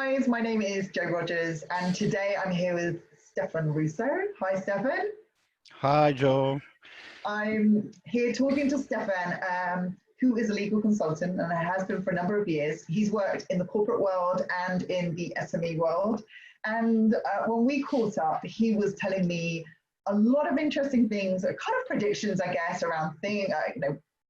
guys, my name is Jo Rogers, and today I'm here with Stefan Rusu. Hi, Stefan. Hi, Joe. I'm here talking to Stefan, who is a legal consultant and has been for a number of years. He's worked in the corporate world and in the SME world. And when we caught up, he was telling me a lot of interesting things, kind of predictions, I guess, around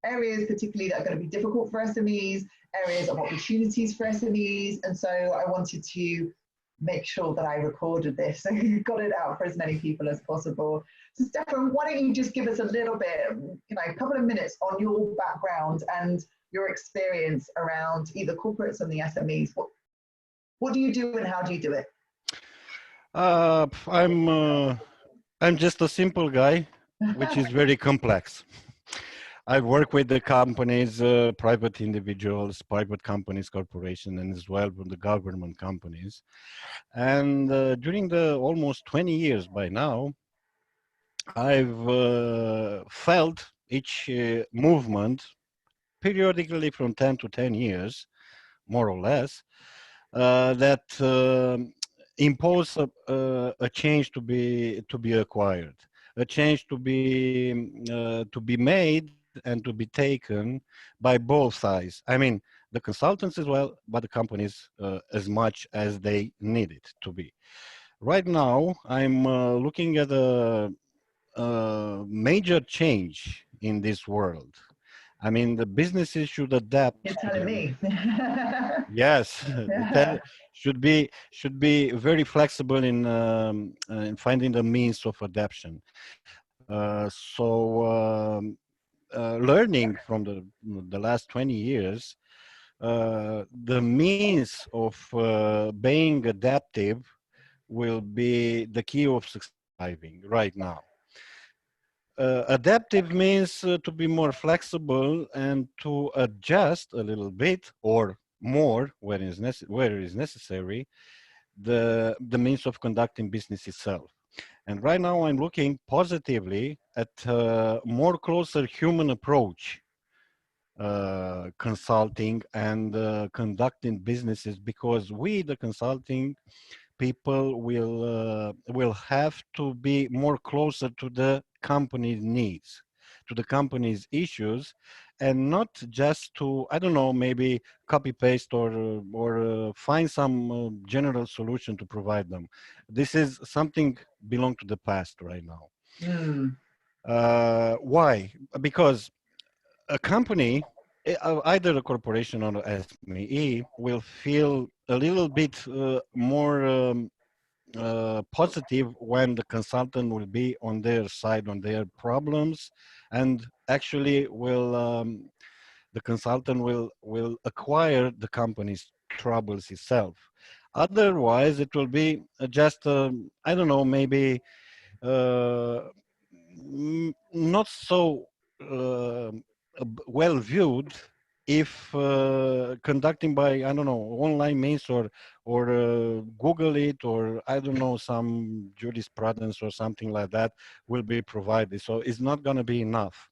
areas particularly that are going to be difficult for SMEs, areas of opportunities for SMEs. And so I wanted to make sure that I recorded this and got it out for as many people as possible. So Stefan, why don't you just give us a little bit, a couple of minutes on your background and your experience around either corporates and the SMEs. What do you do and how do you do it? I'm just a simple guy, which is very complex. I work with the companies, private individuals, private companies, corporations, and as well with the government companies. And during the almost 20 years by now, I've felt each movement periodically from 10 to 10 years, more or less, that impose a change to be acquired, a change to be made and to be taken by both sides. I mean, the consultants as well, but the companies as much as they need it to be. Right now, I'm looking at a major change in this world. I mean, the businesses should adapt. You're telling me. Yes, should be very flexible in finding the means of adaptation. Learning from the last 20 years, the means of being adaptive will be the key of surviving right now. Adaptive means to be more flexible and to adjust a little bit or more where it is necessary the means of conducting business itself. And right now I'm looking positively at a more closer human approach consulting and conducting businesses, because we, the consulting people, will have to be more closer to the company's needs, to the company's issues, and not just to, I don't know, maybe copy paste or find some general solution to provide them. This is something belong to the past right now. Why? Because a company, either a corporation or SME, will feel a little bit more positive when the consultant will be on their side, on their problems, and actually the consultant will acquire the company's troubles itself. Otherwise, it will be just, I don't know, maybe not so well viewed if conducting by, I don't know, online means or Google it, or I don't know, some jurisprudence or something like that will be provided. So it's not going to be enough.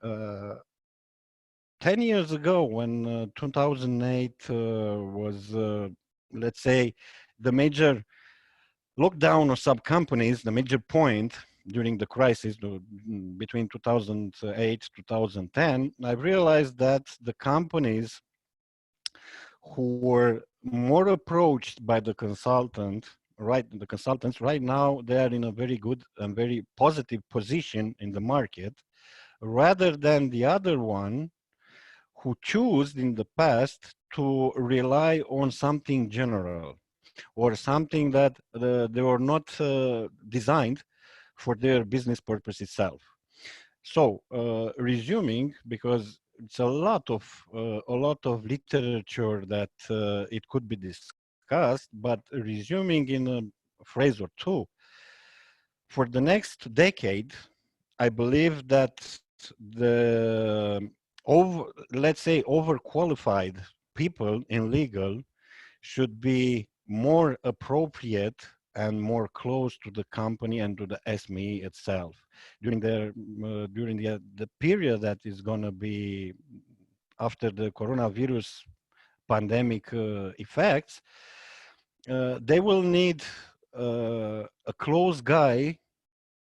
10 years ago, when 2008 was, let's say, the major lockdown of some companies, the major point during the crisis between 2008 2010, I realized that the companies who were more approached by the consultants right now, they are in a very good and very positive position in the market, rather than the other one who chose in the past to rely on something general or something that they were not designed for their business purpose itself. So resuming, because it's a lot of literature that it could be discussed, but resuming in a phrase or two, for the next decade, I believe that let's say overqualified people in legal should be more appropriate and more close to the company and to the SME itself during the period that is going to be after the coronavirus pandemic effects. they will need a close guy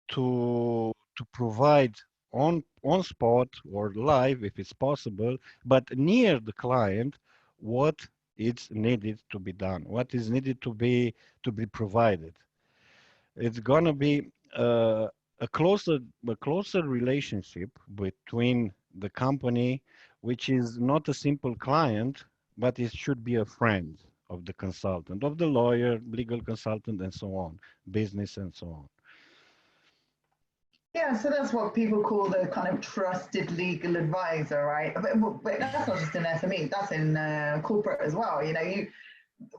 to provide on spot or live if it's possible, but near the client, what is needed to be done, what is needed to be provided. It's gonna be a closer relationship between the company, which is not a simple client, but it should be a friend of the consultant, of the lawyer, legal consultant, and so on, business and so on. Yeah, so that's what people call the kind of trusted legal advisor, right? But that's not just in SME, that's in corporate as well. You know,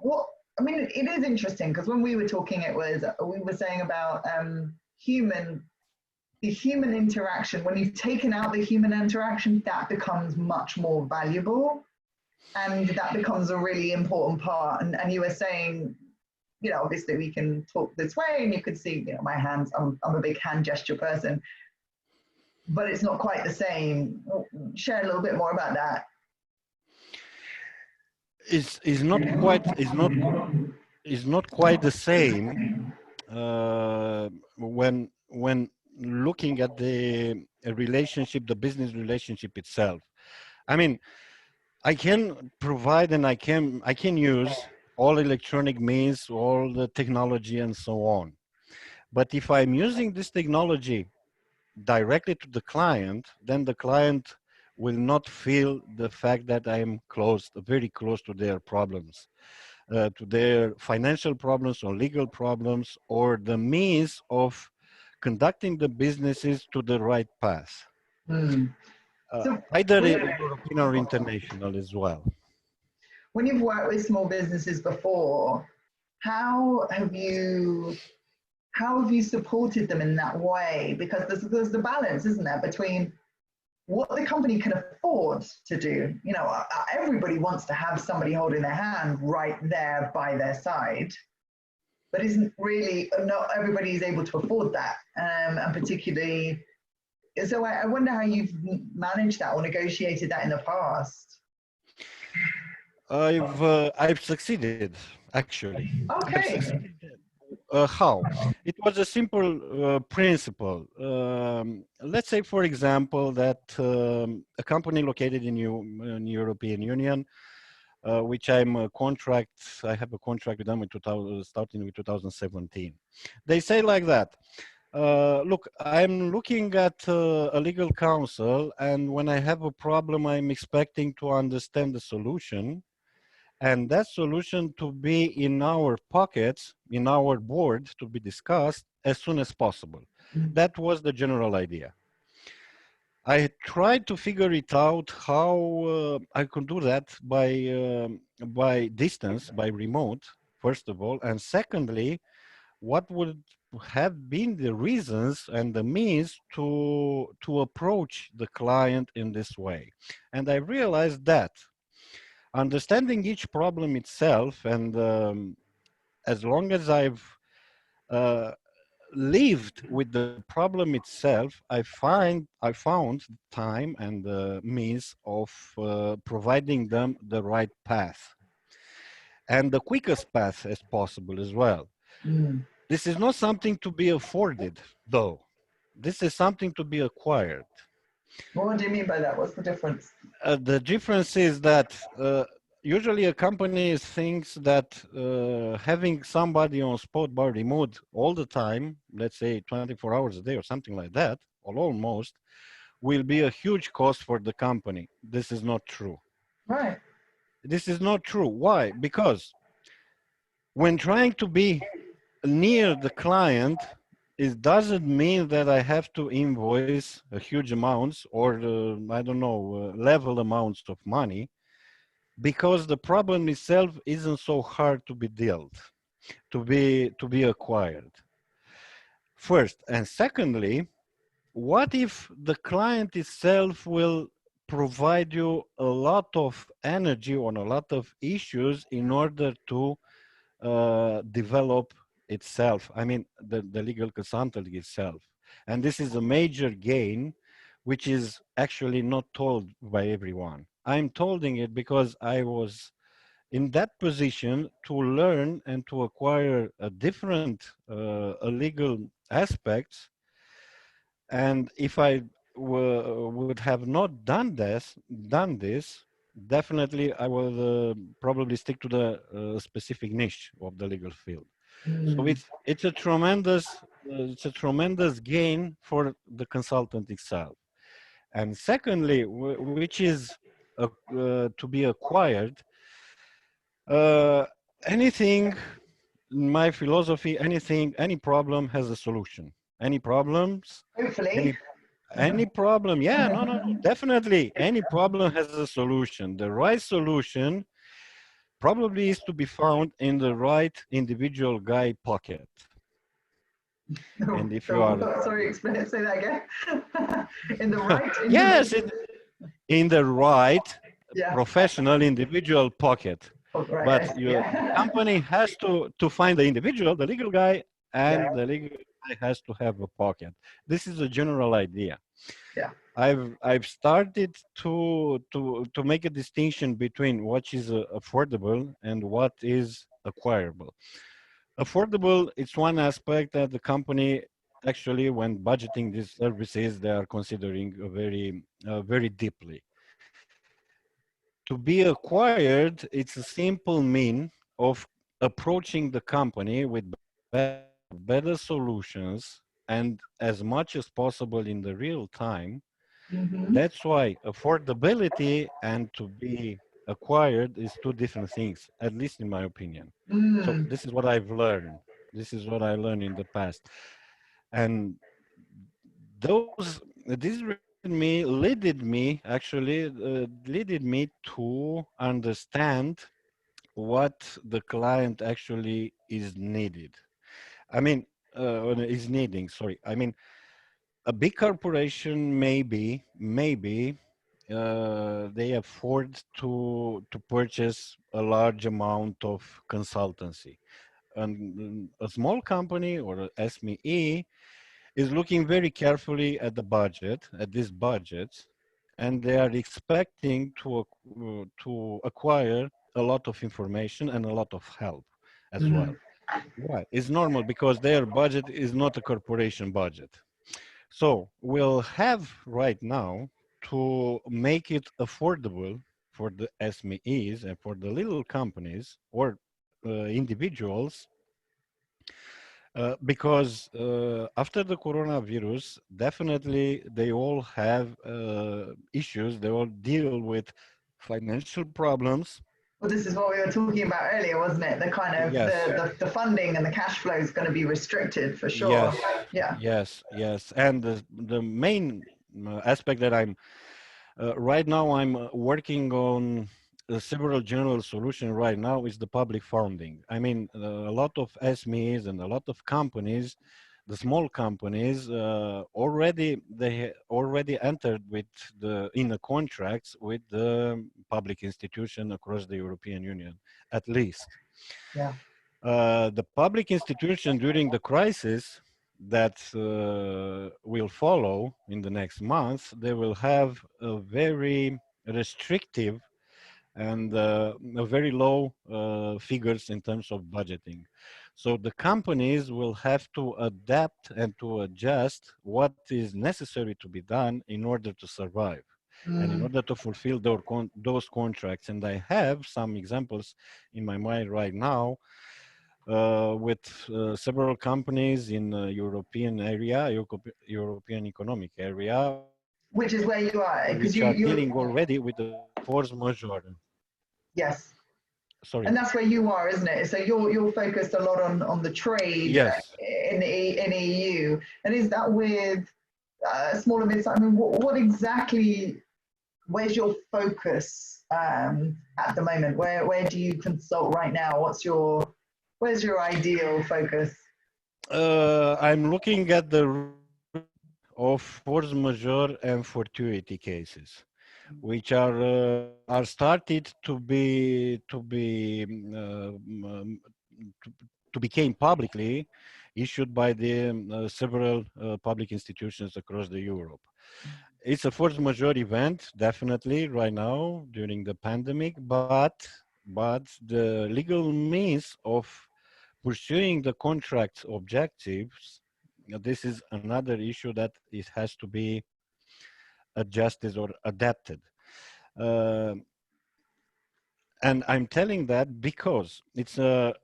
what I mean, it is interesting because when we were talking, we were saying about the human interaction. When you've taken out the human interaction, that becomes much more valuable, and that becomes a really important part. And you were saying, you know, obviously we can talk this way, and you could see, you know, my hands. I'm a big hand gesture person, but it's not quite the same. Share a little bit more about that. Is not quite is not quite the same when looking at the relationship, the business relationship itself. I mean, I can provide and I can use all electronic means, all the technology and so on. But if I'm using this technology directly to the client, then the client will not feel the fact that I am close, very close to their problems, to their financial problems or legal problems, or the means of conducting the businesses to the right path, Hmm. So either when, European or international as well. when you've worked with small businesses before, how have you how have you supported them in that way? Because there's the balance, isn't there, between what the company can afford to do. You know, everybody wants to have somebody holding their hand right there by their side, but isn't really, not everybody is able to afford that. And particularly, so I wonder how you've managed that or negotiated that in the past. I've succeeded, actually. I've Okay. succeeded. How? It was a simple principle. Let's say, for example, that a company located in European Union, which I have a contract with them in 2000, starting with 2017. They say like that. Look, I'm looking at a legal counsel, and when I have a problem, I'm expecting to understand the solution, and that solution to be in our pockets, in our board, to be discussed as soon as possible. That was the general idea. I tried to figure it out how I could do that by distance, by remote, first of all, and secondly, what would have been the reasons and the means to approach the client in this way. And I realized that understanding each problem itself, and as long as I've uh, lived with the problem itself, I found time and means of providing them the right path and the quickest path as possible as well. Mm. This is not something to be afforded, though. This is something to be acquired. What do you mean by that? What's the difference? The difference is that usually a company thinks that having somebody on spot by remote all the time, let's say 24 hours a day or something like that, or almost, will be a huge cost for the company. This is not true. Right. This is not true. Why? Because when trying to be near the client, it doesn't mean that I have to invoice a huge amounts or I don't know level amounts of money, because the problem itself isn't so hard to be dealt, to be acquired. First, and secondly, what if the client itself will provide you a lot of energy on a lot of issues in order to develop itself? I mean, the legal consulting itself. And this is a major gain, which is actually not told by everyone. I'm told it because I was in that position to learn and to acquire a different legal aspects. And if I would have not done this, definitely I would probably stick to the specific niche of the legal field. So Mm. it's a tremendous gain for the consultant itself. And secondly, which is to be acquired, uh, anything, in my philosophy, any problem has a solution. Any problems, Hopefully. any any problem, yeah, no, definitely. Any problem has a solution. The right solution probably is to be found in the right individual guy pocket. And if you are, Sorry, explain, say that again. In the right yes, individual. in the right Yeah. professional individual pocket. Oh, right. But the Yeah. company has to find the individual, the legal guy, Yeah. and the legal guy has to have a pocket. This is a general idea. Yeah. I've started to make a distinction between what is affordable and what is acquirable. Affordable, it's one aspect that the company actually, when budgeting these services, they are considering very deeply. To be acquired, it's a simple mean of approaching the company with better solutions and as much as possible in the real time. Mm-hmm. That's why affordability and to be acquired is two different things, at least in my opinion. So Mm. this is what I've learned. This is what I learned in the past. And this leaded me actually, leaded me to understand what the client actually is needed. I mean, is needing, sorry. I mean, a big corporation maybe they afford to purchase a large amount of consultancy. And a small company or a SME is looking very carefully at the budget, at this budget, and they are expecting to acquire a lot of information and a lot of help as Mm. well. Why? It's normal because their budget is not a corporation budget. So we'll have right now to make it affordable for the SMEs and for the little companies or individuals, because after the coronavirus, definitely they all have issues. They all deal with financial problems. Well, this is what we were talking about earlier, wasn't it? The kind of Yes, the funding and the cash flow is going to be restricted for sure. yes, Yeah. yes. And the main aspect that right now I'm working on several general solution right now is the public funding. I mean, a lot of SMEs and a lot of companies, the small companies, already entered with in the contracts with the public institution across the European Union, at least. Yeah. The public institution during the crisis that will follow in the next month, they will have a very restrictive and a very low figures in terms of budgeting. So the companies will have to adapt and to adjust what is necessary to be done in order to survive and in Mm. order to fulfill those contracts. And I have some examples in my mind right now with several companies in European area, European economic area, Which is where you are, because which are dealing already with the force majeure. yes, Sorry. and that's where you are, isn't it? So you're focused a lot on the trade Yes. in EU, and is that with small and mid-sized? I mean, what exactly? Where's your focus at the moment? Where do you consult right now? Where's your ideal focus? I'm looking at the of force majeure and fortuity cases, which are started to became publicly issued by the several public institutions across the Europe. It's a force majeure event, definitely, right now during the pandemic, but but the legal means of pursuing the contract's objectives, this is another issue that it has to be adjusted or adapted. Uh, and I'm telling that because it's a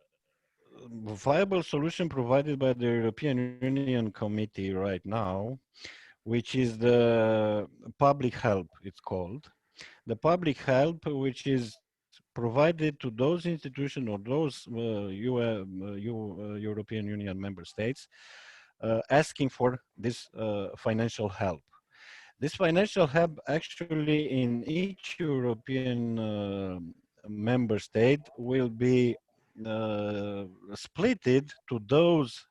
viable solution provided by the European Union Committee right now, which is the public help, it's called. The public help, which is provided to those institutions or those European Union member states asking for this financial help. This financial help actually in each European member state will be splitted to those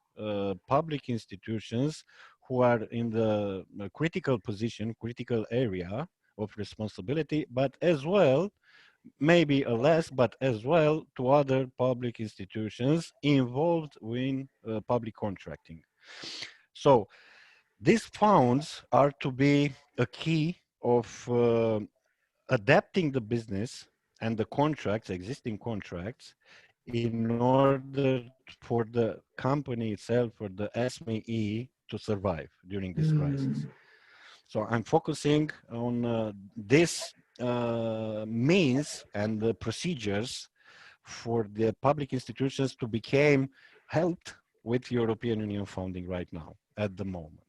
public institutions who are in the critical position, critical area of responsibility, but as well, maybe a less, but as well to other public institutions involved in public contracting. So these funds are to be a key of adapting the business and the contracts, existing contracts, in order for the company itself, for the SME to survive during this crisis. So I'm focusing on this means and the procedures for the public institutions to become helped with European Union funding right now at the moment.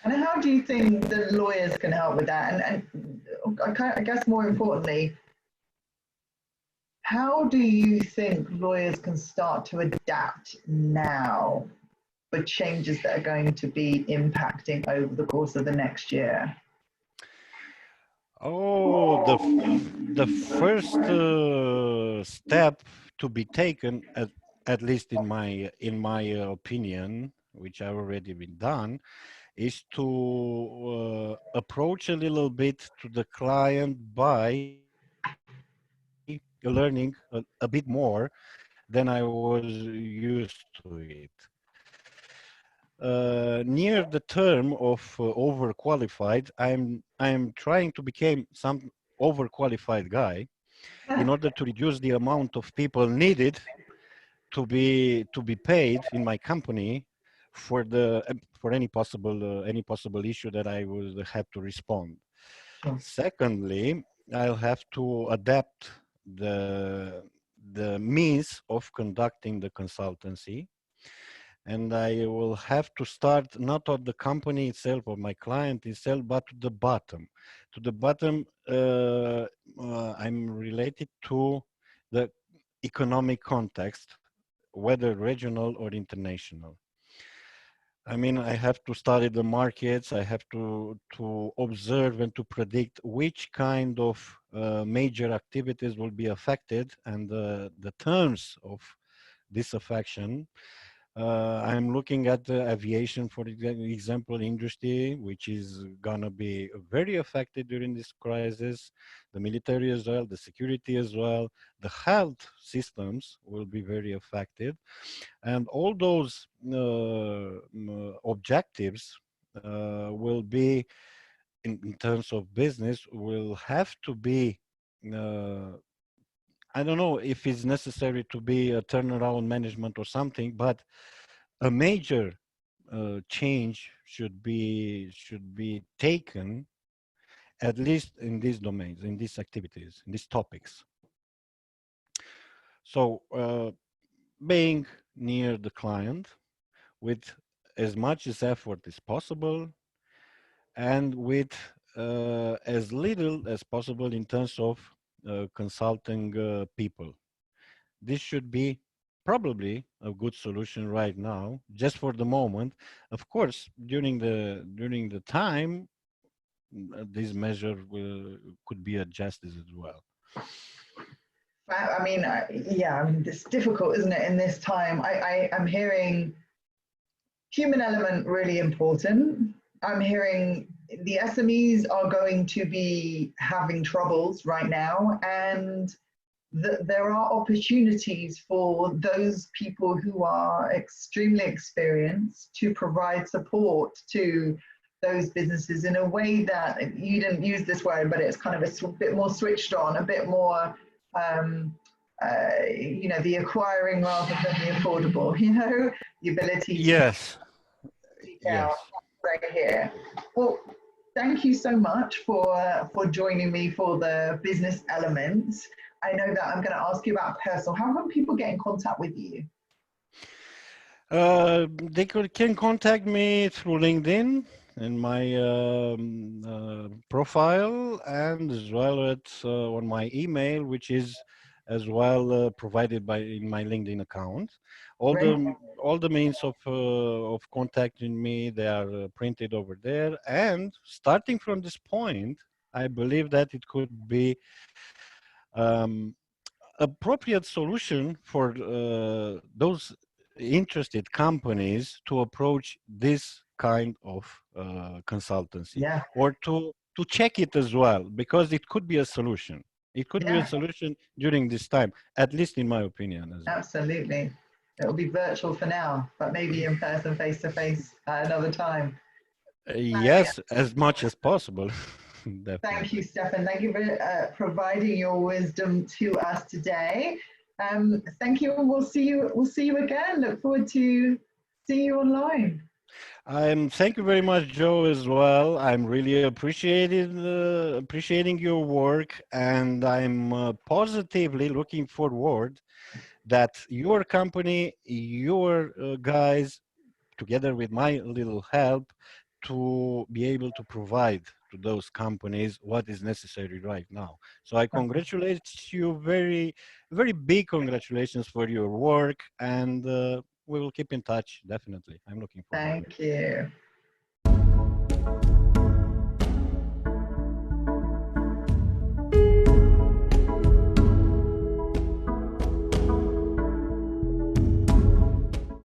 And how do you think the lawyers can help with that? And I guess more importantly, how do you think lawyers can start to adapt now for changes that are going to be impacting over the course of the next year? Oh, the first step to be taken, at least in my opinion, which I've already been done, is to approach a little bit to the client by learning a bit more than I was used to it. Near the term of overqualified, I'm trying to become some overqualified guy in order to reduce the amount of people needed to be paid in my company for the for any possible issue that I would have to respond. Sure. Secondly, I'll have to adapt the means of conducting the consultancy, and I will have to start not at the company itself or my client itself, but to the bottom. To the bottom, I'm related to the economic context, whether regional or international. I mean, I have to study the markets. I have to observe and to predict which kind of major activities will be affected and the terms of this affection. I'm looking at the aviation, for example, industry, which is gonna be very affected during this crisis. The military as well, the security as well, the health systems will be very affected, and all those objectives will be, in terms of business, will have to be. I don't know if it's necessary to be a turnaround management or something, but a major change should be taken, at least in these domains, in these activities, in these topics. So being near the client with as much as effort as possible and with as little as possible in terms of consulting people. This should be probably a good solution right now, just for the moment. Of course, during the time, this measure could be adjusted as well. I mean, yeah, I mean, it's difficult, isn't it, in this time? I'm hearing human element really important. I'm hearing the SMEs are going to be having troubles right now, and there are opportunities for those people who are extremely experienced to provide support to those businesses in a way that, you didn't use this word, but it's kind of a bit more switched on, a bit more the acquiring rather than the affordable, the ability to Yes, seek out yes. right here. Well, thank you so much for joining me for the business elements. I know that I'm going to ask you about personal. How can people get in contact with you? They can contact me through LinkedIn in my profile, and as well as on my email, which is as well provided by in my LinkedIn account. All Great. the means of contacting me, they are printed over there. And starting from this point, I believe that it could be um, appropriate solution for those interested companies to approach this kind of consultancy, Yeah, or to check it as well, because it could be a solution. It could be a yeah, solution during this time, at least in my opinion as well. absolutely. It'll be virtual for now, but maybe in person, face to face at another time. Yes, as much as possible. Thank you, Definitely. Stefan. Thank you for providing your wisdom to us today. Thank you, and we'll see you. We'll see you again. Look forward to seeing you online. Thank you very much, Joe, as well. I'm really appreciating your work, and I'm positively looking forward that your company, your guys, together with my little help, to be able to provide to those companies what is necessary right now. So I congratulate you, very, very big congratulations for your work, and we will keep in touch, definitely. I'm looking forward to it. Thank you.